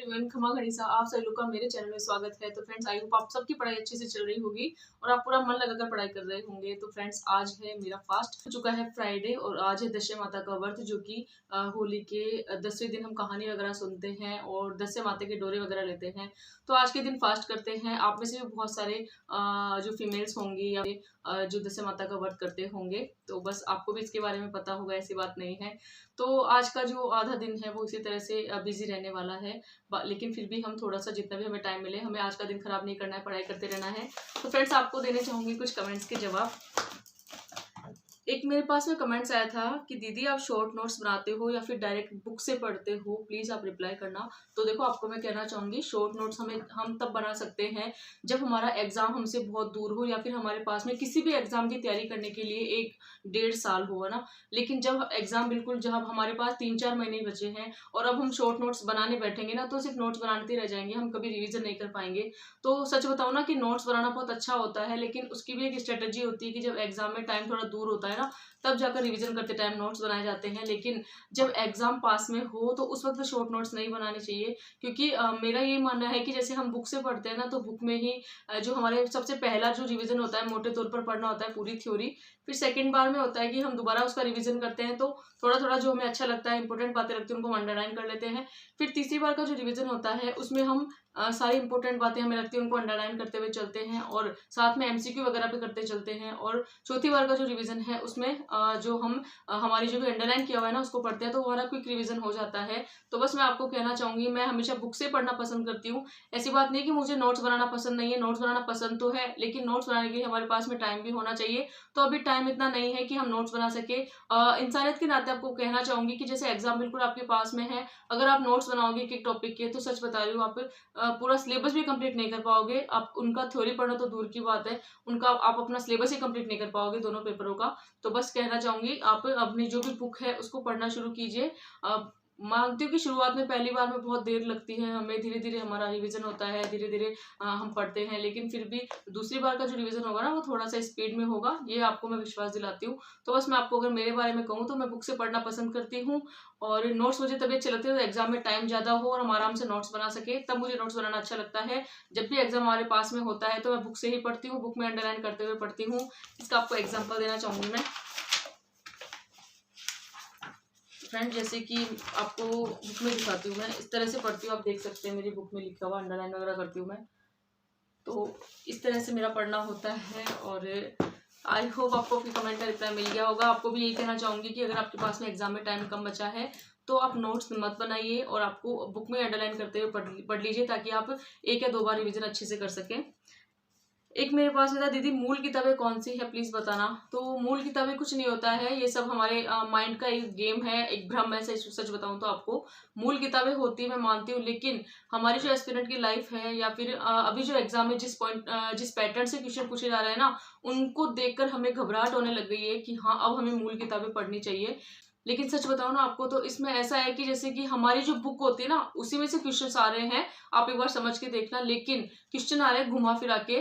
Everyone, खमा खनीसा आप सभी लोग का मेरे चैनल में स्वागत है। तो फ्रेंड्स, आई होप आप सबकी पढ़ाई अच्छे से चल रही होगी और आप पूरा मन लगाकर पढ़ाई कर रहे होंगे। तो फ्रेंड्स, आज है मेरा फास्ट हो चुका है फ्राइडे और आज है दशे माता का व्रत, जो कि होली के 10वें दिन हम कहानी वगैरह सुनते हैं और दशे माता के डोरे वगैरह लेते हैं। तो आज के दिन फास्ट करते हैं। आप में से भी बहुत सारे जो फीमेल्स होंगी या जो दशे माता का व्रत करते होंगे, तो बस आपको भी इसके बारे में पता होगा, ऐसी बात नहीं है। तो आज का जो आधा दिन है वो इसी तरह से बिजी रहने वाला है, लेकिन फिर भी हम थोड़ा सा जितना भी हमें टाइम मिले, हमें आज का दिन खराब नहीं करना है, पढ़ाई करते रहना है। तो फ्रेंड्स, आपको देने चाहूंगी कुछ कमेंट्स के जवाब। एक मेरे पास में कमेंट्स आया था कि दीदी आप शॉर्ट नोट्स बनाते हो या फिर डायरेक्ट बुक से पढ़ते हो, प्लीज आप रिप्लाई करना। तो देखो, आपको मैं कहना चाहूंगी, शॉर्ट नोट्स हम तब बना सकते हैं जब हमारा एग्जाम हमसे बहुत दूर हो या फिर हमारे पास में किसी भी एग्जाम की तैयारी करने के लिए 1-1.5 साल हो, है ना। लेकिन जब एग्जाम बिल्कुल, जब हमारे पास 3-4 महीने बचे हैं और अब हम शॉर्ट नोट्स बनाने बैठेंगे ना, तो सिर्फ नोट्स बनाते रह जाएंगे, हम कभी रिविजन नहीं कर पाएंगे। तो सच बताओ ना कि नोट्स बनाना बहुत अच्छा होता है, लेकिन उसकी भी एक स्ट्रेटेजी होती है कि जब एग्जाम में टाइम थोड़ा दूर होता है ना, तब जाकर रिवीजन करते टाइम नोट्स बनाए जाते हैं। लेकिन जब एग्जाम पास में हो तो उस वक्त शॉर्ट नोट्स नहीं बनाने चाहिए, क्योंकि मेरा ये मानना है कि जैसे हम बुक से पढ़ते हैं ना, तो बुक में ही जो हमारे सबसे पहला जो रिवीजन होता है, मोटे तौर पर पढ़ना होता है पूरी थ्योरी। फिर सेकंड बार में होता है कि हम दोबारा उसका रिवीजन करते हैं, तो थोड़ा थोड़ा जो हमें अच्छा लगता है, इंपॉर्टेंट बातें लगती है, उनको अंडरलाइन कर लेते हैं। फिर तीसरी बार का जो रिवीजन होता है, उसमें हम सारी इंपॉर्टेंट बातें हमें लगती है उनको अंडरलाइन करते हुए चलते हैं और साथ में एमसीक्यू वगैरह पे करते चलते हैं। और चौथी बार का जो रिवीजन है, उसमें जो हम हमारी जो भी अंडरलाइन किया हुआ है ना, उसको पढ़ते हैं, तो हमारा क्विक रिवीजन हो जाता है। तो बस मैं आपको कहना चाहूंगी, मैं हमेशा बुक से पढ़ना पसंद करती हूँ। ऐसी बात नहीं कि मुझे नोट्स बनाना पसंद नहीं है, नोट्स बनाना पसंद तो है, लेकिन नोट्स बनाने के लिए हमारे पास में टाइम भी होना चाहिए। तो अभी टाइम इतना नहीं है कि हम नोट्स बना सके। इंसानियत के नाते आपको कहना चाहूंगी कि जैसे एग्जाम बिल्कुल आपके पास में है, अगर आप नोट्स बनाओगे एक टॉपिक के, तो सच बता रही हूँ, आप पूरा सिलेबस भी कंप्लीट नहीं कर पाओगे। आप उनका थ्योरी पढ़ना तो दूर की बात है, उनका आप अपना सिलेबस ही कंप्लीट नहीं कर पाओगे, दोनों पेपरों का। तो बस कहना चाहूंगी, आप अपनी जो भी बुक है उसको पढ़ना शुरू कीजिए। मानती हूँ कि शुरुआत में पहली बार में बहुत देर लगती है हमें, धीरे धीरे हमारा रिवीजन होता है, धीरे धीरे हम पढ़ते हैं, लेकिन फिर भी दूसरी बार का जो रिवीजन होगा ना, वो थोड़ा सा स्पीड में होगा, ये आपको मैं विश्वास दिलाती हूँ। तो बस मैं आपको अगर मेरे बारे में कहूँ, तो मैं बुक से पढ़ना पसंद करती हूँ और नोट्स मुझे तभी अच्छे लगते हैं तो एग्जाम में टाइम ज्यादा हो और हम आराम से नोट्स बना सके, तब मुझे नोट्स बनाना अच्छा लगता है। जब भी एग्जाम हमारे पास में होता है, तो मैं बुक से ही पढ़ती हूँ, बुक में अंडरलाइन करते हुए पढ़ती हूँ। इसका आपको एग्जाम्पल देना चाहूंगी मैं। फ्रेंड, जैसे कि आपको बुक में दिखाती हूँ, मैं इस तरह से पढ़ती हूँ, आप देख सकते हैं मेरी बुक में लिखा हुआ, अंडरलाइन वगैरह करती हूँ मैं। तो इस तरह से मेरा पढ़ना होता है और आई होप आपको अपनी कमेंट का रिप्लाई मिल गया होगा। आपको भी यही कहना चाहूंगी कि अगर आपके पास में एग्जाम में टाइम कम बचा है, तो आप नोट्स मत बनाइए और आपको बुक में अंडरलाइन करते हुए पढ़ लीजिए, ताकि आप 1 या 2 बार रिवीजन अच्छे से कर सकें। एक मेरे पास में था, दीदी मूल किताबें कौन सी है, प्लीज बताना। तो मूल किताबें कुछ नहीं होता है, ये सब हमारे माइंड का एक गेम है, एक भ्रम है। सच बताऊं तो आपको मूल किताबें होती है, मैं मानती हूँ, लेकिन हमारी जो एस्पिरेंट की लाइफ है या फिर अभी जो एग्जाम में जिस पैटर्न से क्वेश्चन पूछे जा रहे हैं ना, उनको देखकर हमें घबराहट होने लग गई है कि हाँ, अब हमें मूल किताबें पढ़नी चाहिए। लेकिन सच बताओ ना आपको, तो इसमें ऐसा है कि जैसे कि हमारी जो बुक होती है ना, उसी में से क्वेश्चन आ रहे हैं, आप एक बार समझ के देखना। लेकिन क्वेश्चन आ रहे हैं घुमा फिरा के,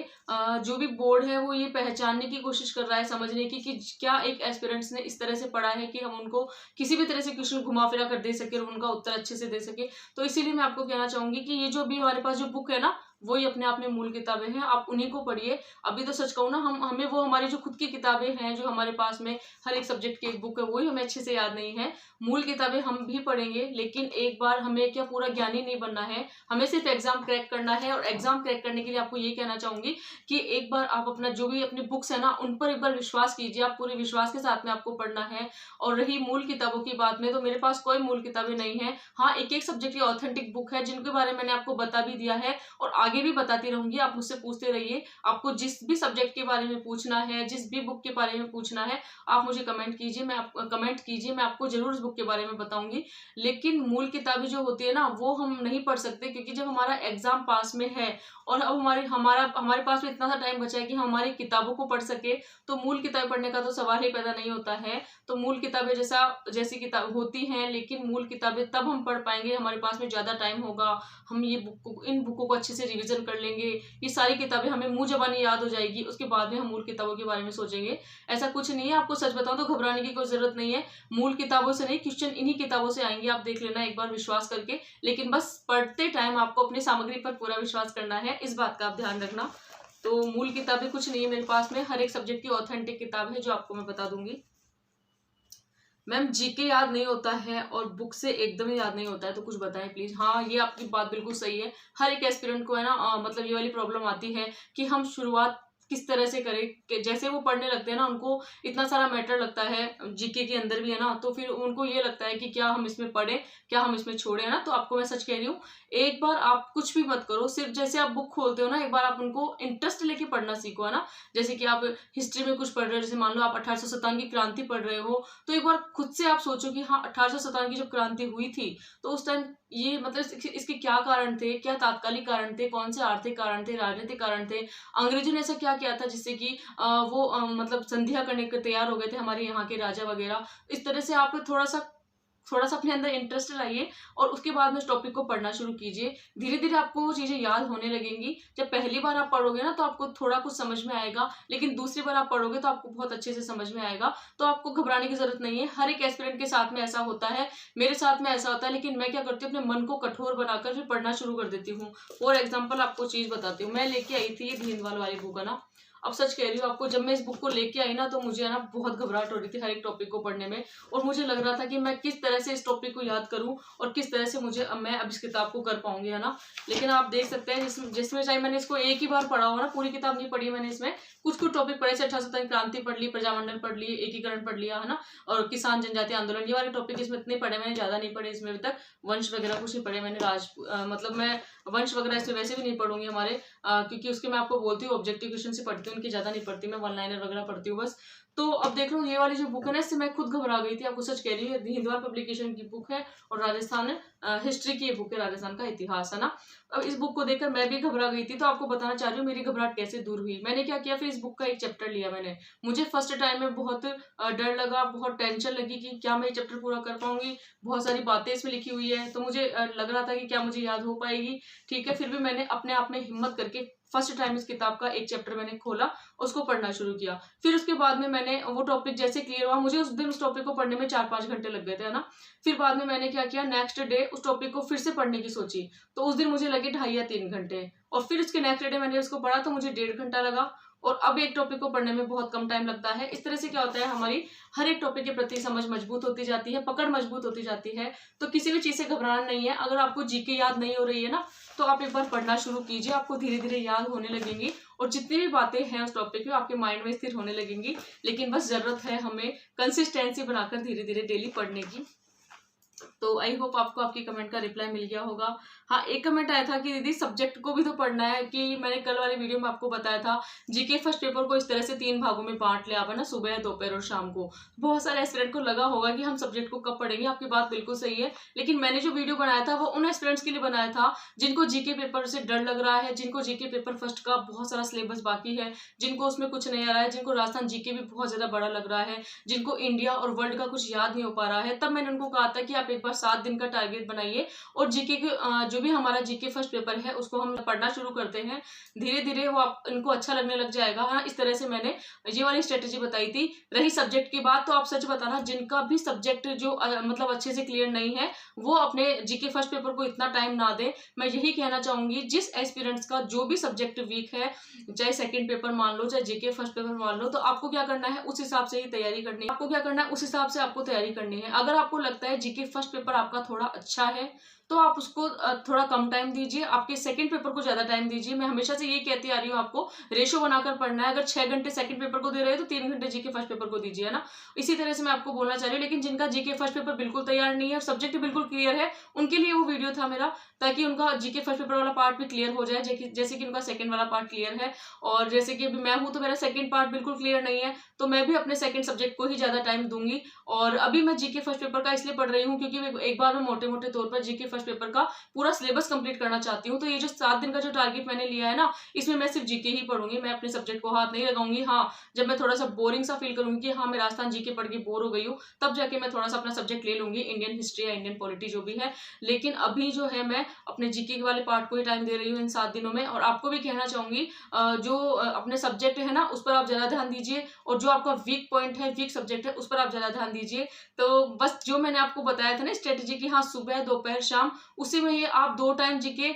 जो भी बोर्ड है वो ये पहचानने की कोशिश कर रहा है, समझने की कि क्या एक एस्पिरेंट्स ने इस तरह से पढ़ा है कि हम उनको किसी भी तरह से क्वेश्चन घुमा फिरा कर दे सके और उनका उत्तर अच्छे से दे सके। तो इसीलिए मैं आपको कहना चाहूंगी कि ये जो भी हमारे पास जो बुक है ना, वही अपने आप में मूल किताबें हैं, आप उन्हीं को पढ़िए। अभी तो सच कहूँ ना, हमें वो हमारी जो खुद की किताबें हैं, जो हमारे पास में हर एक सब्जेक्ट की एक बुक है, वही हमें अच्छे से याद नहीं है। मूल किताबें हम भी पढ़ेंगे, लेकिन एक बार हमें क्या पूरा ज्ञानी नहीं बनना है, हमें सिर्फ एग्जाम क्रैक करना है। और एग्जाम क्रैक करने के लिए आपको ये कहना चाहूंगी कि एक बार आप अपना जो भी अपनी बुक्स है ना, उन पर एक बार विश्वास कीजिए, आप पूरे विश्वास के साथ में आपको पढ़ना है। और रही मूल किताबों की बात में, तो मेरे पास कोई मूल किताबें नहीं है। हाँ, एक एक सब्जेक्ट की ऑथेंटिक बुक है, जिनके बारे में मैंने आपको बता भी दिया है और आगे भी बताती रहूंगी। आप मुझसे पूछते रहिए, आपको जिस भी सब्जेक्ट के बारे में पूछना है, जिस भी बुक के बारे में पूछना है, आप मुझे कमेंट कीजिए, मैं आपको जरूर इस बुक के बारे में बताऊंगी। लेकिन मूल किताबें जो होती है ना, वो हम नहीं पढ़ सकते, क्योंकि जब हमारा एग्जाम पास में है और अब हमारे पास में इतना सा टाइम बचा है कि हम हमारी किताबों को पढ़ सके, तो मूल किताबें पढ़ने का तो सवाल ही पैदा नहीं होता है। तो मूल किताबें जैसी किताब होती हैं, लेकिन मूल किताबें तब हम पढ़ पाएंगे, हमारे पास में ज्यादा टाइम होगा, हम इन बुकों को अच्छे से रिवीजन कर लेंगे, ये सारी किताबें हमें मुंह जबानी याद हो जाएगी, उसके बाद में हम मूल किताबों के बारे में सोचेंगे। ऐसा कुछ नहीं है, आपको सच बताऊं तो घबराने की कोई जरूरत नहीं है। मूल किताबों से नहीं, क्वेश्चन इन्हीं किताबों से आएंगे, आप देख लेना एक बार विश्वास करके। लेकिन बस पढ़ते टाइम आपको अपनी सामग्री पर पूरा विश्वास करना है, इस बात का आप ध्यान रखना। तो मूल किताबें कुछ नहीं है मेरे पास में, हर एक सब्जेक्ट की ऑथेंटिक किताब है जो आपको मैं बता दूंगी। मैम जीके याद नहीं होता है और बुक से एकदम ही याद नहीं होता है, तो कुछ बताएं प्लीज। हाँ, ये आपकी बात बिल्कुल सही है। हर एक एस्पिरेंट को है ना मतलब ये वाली प्रॉब्लम आती है कि हम शुरुआत किस तरह से करें, कि जैसे वो पढ़ने लगते हैं ना, उनको इतना सारा मैटर लगता है जीके के अंदर भी है ना, तो फिर उनको ये लगता है कि क्या हम इसमें पढ़ें, क्या हम इसमें छोड़े, है ना। तो आपको मैं सच कह रही हूँ, एक बार आप कुछ भी मत करो, सिर्फ जैसे आप बुक खोलते हो ना, एक बार आप उनको इंटरेस्ट लेके पढ़ना सीखो, है ना। जैसे कि आप हिस्ट्री में कुछ पढ़ रहे हो, जैसे मान लो आप 1857 की क्रांति पढ़ रहे हो, तो एक बार खुद से आप सोचो कि हाँ 1857 की जब क्रांति हुई थी तो उस टाइम ये मतलब इसके क्या कारण थे, क्या तात्कालिक कारण थे, कौन से आर्थिक कारण थे, राजनीतिक कारण थे, अंग्रेजों ने ऐसा क्या किया था जिससे कि वो मतलब संधिया करने के तैयार हो गए थे हमारे यहाँ के राजा वगैरह। इस तरह से आप थोड़ा सा अपने अंदर इंटरेस्ट लाइए और उसके बाद में इस टॉपिक को पढ़ना शुरू कीजिए। धीरे धीरे आपको वो चीजें याद होने लगेंगी। जब पहली बार आप पढ़ोगे ना तो आपको थोड़ा कुछ समझ में आएगा, लेकिन दूसरी बार आप पढ़ोगे तो आपको बहुत अच्छे से समझ में आएगा। तो आपको घबराने की जरूरत नहीं है, हर एक एस्पिरेंट के साथ में ऐसा होता है, मेरे साथ में ऐसा होता है। लेकिन मैं क्या करती हूँ, अपने मन को कठोर बनाकर फिर पढ़ना शुरू कर देती हूँ। फॉर एग्जाम्पल आपको चीज बताती हूँ, मैं लेके आई थी ये भीनवाल वाली बुक है ना। अब सच कह रही हूँ आपको, जब मैं इस बुक को लेके आई ना तो मुझे ना बहुत घबराहट हो रही थी हर एक टॉपिक को पढ़ने में, और मुझे लग रहा था कि मैं किस तरह से इस टॉपिक को याद करूं और किस तरह से मैं अब इस किताब को कर पाऊंगी, है ना। लेकिन आप देख सकते हैं जिसमें चाहे मैंने इसको एक ही बार पढ़ा हो ना, पूरी किताब नहीं पढ़ी मैंने, इसमें कुछ कुछ टॉपिक पढ़े, 1857 क्रांति पढ़ ली, प्रजामंडल पढ़ ली, एकीकरण पढ़ लिया, है ना, और किसान जनजातीय आंदोलन, ये वाले टॉपिक इसमें इतने पढ़े मैंने, ज्यादा नहीं पढ़े इसमें अभी तक। वंश वगैरह कुछ नहीं पढ़े मैंने, मतलब मैं वंश वगैरह इसमें वैसे भी नहीं पढ़ूंगी हमारे, क्योंकि उसके मैं आपको बोलती हूँ ऑब्जेक्टिव क्वेश्चन से पढ़ती हूँ, उनकी ज्यादा नहीं पढ़ती मैं, वन लाइनर वगैरह पढ़ती हूँ बस। तो अब देख लो, ये वाली जो बुक है ना, इससे मैं खुद घबरा गई थी, आपको सच कह रही हूँ। हिंदुआ पब्लिकेशन की बुक है और राजस्थान हिस्ट्री की ये बुक है, राजस्थान का इतिहास, है ना। अब इस बुक को देखकर मैं भी घबरा गई थी, तो आपको बताना चाह रही हूँ मेरी घबराहट कैसे दूर हुई। मैंने क्या किया, फिर इस बुक का एक चैप्टर लिया मैंने। मुझे फर्स्ट टाइम में बहुत डर लगा, बहुत टेंशन लगी कि क्या मैं ये चैप्टर पूरा कर पाऊंगी, बहुत सारी बातें इसमें लिखी हुई है, तो मुझे लग रहा था कि क्या मुझे याद हो पाएगी। ठीक है, फिर भी मैंने अपने आप में हिम्मत करके फर्स्ट टाइम इस किताब का एक चैप्टर मैंने खोला, उसको पढ़ना शुरू किया। फिर उसके बाद में मैंने वो टॉपिक जैसे क्लियर हुआ, मुझे उस दिन उस टॉपिक को पढ़ने में 4-5 घंटे लग गए थे, है ना। फिर बाद में मैंने क्या किया, नेक्स्ट डे उस टॉपिक को फिर से पढ़ने की सोची, तो उस दिन मुझे लगे 2.5 या 3 घंटे, और फिर उसके नेक्स्ट डे मैंने उसको पढ़ा तो मुझे 1.5 घंटा लगा, और अब एक टॉपिक को पढ़ने में बहुत कम टाइम लगता है। इस तरह से क्या होता है, हमारी हर एक टॉपिक के प्रति समझ मजबूत होती जाती है, पकड़ मजबूत होती जाती है। तो किसी भी चीज से घबराना नहीं है। अगर आपको जीके याद नहीं हो रही है ना, तो आप एक बार पढ़ना शुरू कीजिए, आपको धीरे धीरे याद होने लगेंगी, और जितनी भी बातें हैं उस टॉपिक में आपके माइंड में स्थिर होने लगेंगी। लेकिन बस जरूरत है हमें कंसिस्टेंसी बनाकर धीरे धीरे डेली पढ़ने की। तो आई होप आपको आपकी कमेंट का रिप्लाई मिल गया होगा। हाँ, एक कमेंट आया था कि दीदी सब्जेक्ट को भी तो पढ़ना है, कि मैंने कल वाली वीडियो में आपको बताया था जीके फर्स्ट पेपर को इस तरह से 3 भागों में बांट लिया, आप है ना, सुबह, दोपहर और शाम को। बहुत सारे एस्पिरेंट को लगा होगा कि हम सब्जेक्ट को कब पढ़ेंगे, आपकी बात बिल्कुल सही है। लेकिन मैंने जो वीडियो बनाया था वो उन एस्पिरेंट्स के लिए बनाया था जिनको जीके पेपर से डर लग रहा है, जिनको जीके पेपर फर्स्ट का बहुत सारा सिलेबस बाकी है, जिनको उसमें कुछ नहीं आ रहा है, जिनको राजस्थान जीके भी बहुत ज्यादा बड़ा लग रहा है, जिनको इंडिया और वर्ल्ड का कुछ याद नहीं हो पा रहा है। तब मैंने उनको कहा था कि आप एक बार 7 दिन का टारगेट बनाइए और जीके के जो भी हमारा जीके फर्स्ट पेपर है उसको हम पढ़ना शुरू करते हैं। धीरे धीरे वो इनको अच्छा लगने लग जाएगा। हाँ, इस तरह से मैंने ये वाली स्ट्रेटेजी बताई थी। रही सब्जेक्ट की बात, तो आप सच बताना, जिनका भी सब्जेक्ट जो मतलब अच्छे से क्लियर नहीं है वो अपने जीके फर्स्ट पेपर को इतना टाइम ना दे। मैं यही कहना चाहूंगी, जिस एस्पिरेंट्स का जो भी सब्जेक्ट वीक है, चाहे सेकंड पेपर मान लो, चाहे जीके फर्स्ट पेपर मान लो, तो आपको क्या करना है, उस हिसाब से ही तैयारी करनी है। आपको क्या करना है, उस हिसाब से आपको तैयारी करनी है। अगर आपको लगता है जीके फर्स्ट पेपर आपका थोड़ा अच्छा है तो आप उसको थोड़ा कम टाइम दीजिए, आपके सेकंड पेपर को ज्यादा टाइम दीजिए। मैं हमेशा से ये कहती आ रही हूँ, आपको रेशो बनाकर पढ़ना है। अगर 6 घंटे सेकंड पेपर को दे रहे हो तो 3 घंटे जीके फर्स्ट पेपर को दीजिए, है ना। इसी तरह से मैं आपको बोलना चाह रही हूँ। लेकिन जिनका जीके फर्स्ट पेपर बिल्कुल तैयार नहीं है और सब्जेक्ट बिल्कुल क्लियर है, उनके लिए वो वीडियो था मेरा, ताकि उनका जीके फर्स्ट पेपर वाला पार्ट भी क्लियर हो जाए, जैसे कि उनका सेकंड वाला पार्ट क्लियर है। और जैसे कि अभी मैं हूँ तो मेरा सेकंड पार्ट बिल्कुल क्लियर नहीं है, तो मैं भी अपने सेकंड सब्जेक्ट को ही ज्यादा टाइम दूंगी। और अभी मैं जीके फर्स्ट पेपर का इसलिए पढ़ रही हूँ क्योंकि एक बार मैं मोटे मोटे तौर पर जीके फर्स्ट फर्स्ट पेपर का पूरा सिलेबस कंप्लीट करना चाहती हूँ। तो ये जो 7 दिन का जो टारगेट मैंने लिया है ना, इसमें मैं सिर्फ जीके ही पढ़ूंगी, मैं अपने सब्जेक्ट को हाथ नहीं लगाऊंगी। हाँ, जब मैं थोड़ा सा बोरिंग सा फील करूंगी कि हाँ मैं राजस्थान जीके पढ़ के बोर हो गई हूँ, तब जाके मैं थोड़ा सा अपना सब्जेक्ट ले लूंगी, इंडियन हिस्ट्री या इंडियन पॉलिटी जो भी है। लेकिन अभी जो है मैं अपने जीके वाले पार्ट को ही टाइम दे रही हूँ इन 7 दिनों में। और आपको भी कहना चाहूंगी जो अपने सब्जेक्ट है ना उस पर आप ज्यादा ध्यान दीजिए, और जो आपका वीक पॉइंट है, वीक सब्जेक्ट है, उस पर आप ज्यादा ध्यान दीजिए। तो बस जो मैंने आपको बताया था ना स्ट्रेटेजी की, हाँ सुबह दोपहर शाम, उसी में ही आप 2 टाइम जीके,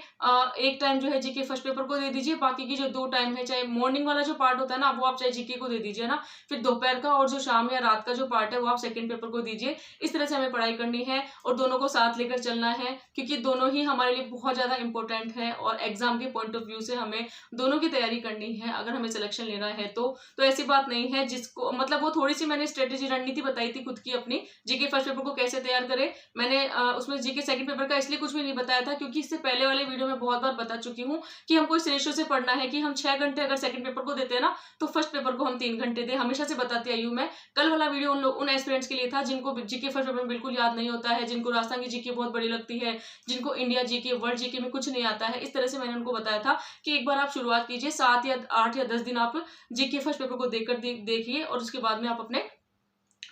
एक टाइम जो है जीके फर्स्ट पेपर को दे दीजिए, बाकी की जो 2 टाइम है, चाहे मॉर्निंग वाला जो पार्ट होता है ना वो आप चाहे जीके को दे दीजिए ना, फिर दोपहर का और जो शाम या रात का जो पार्ट है वो आप सेकंड पेपर को दीजिए। इस तरह से हमें पढ़ाई करनी है और दोनों को साथ लेकर चलना है, क्योंकि दोनों ही हमारे लिए बहुत ज्यादा इंपॉर्टेंट है और एग्जाम के पॉइंट ऑफ व्यू से हमें दोनों की तैयारी करनी है अगर हमें सिलेक्शन लेना है तो ऐसी बात नहीं है जिसको मतलब वो थोड़ी सी मैंने स्ट्रेटेजी रणनीति बताई थी खुद की अपनी, जीके फर्स्ट पेपर को कैसे तैयार करें। मैंने उसमें जीके सेकंड पेपर का इसलिए कुछ भी नहीं बताया था क्योंकि इससे पहले वाले वीडियो में बहुत बार बता चुकी हूँ कि हमको इस रेशियो से पढ़ना है कि हम 6 घंटे अगर सेकंड पेपर को देते हैं ना तो फर्स्ट पेपर को हम 3 घंटे दें, हमेशा से बताती आई हूँ मैं। कल वाला वीडियो उन एस्पिरेंट्स के लिए था जिनको जीके फर्स्ट पेपर में बिल्कुल याद नहीं होता है, जिनको राजस्थान की जीके बहुत बड़ी लगती है, जिनको इंडिया जीके वर्ल्ड जीके में कुछ नहीं आता है। इस तरह से मैंने उनको बताया था कि एक बार आप शुरुआत कीजिए, 7 या 8 या 10 दिन आप जीके फर्स्ट पेपर को देखिए और उसके बाद में आप अपने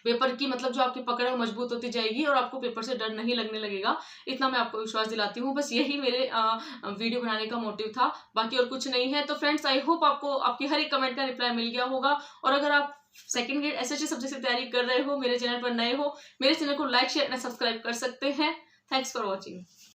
पेपर की मतलब जो आपकी पकड़ है वो मजबूत होती जाएगी और आपको पेपर से डर नहीं लगने लगेगा। इतना मैं आपको विश्वास दिलाती हूँ। बस यही मेरे वीडियो बनाने का मोटिव था, बाकी और कुछ नहीं है। तो फ्रेंड्स आई होप आपको आपकी हर एक कमेंट का रिप्लाई मिल गया होगा। और अगर आप सेकंड ग्रेड एसएससी सब्जेक्ट की तैयारी कर रहे हो, मेरे चैनल पर नए हो, मेरे चैनल को लाइक शेयर एंड सब्सक्राइब कर सकते हैं। Thanks for watching.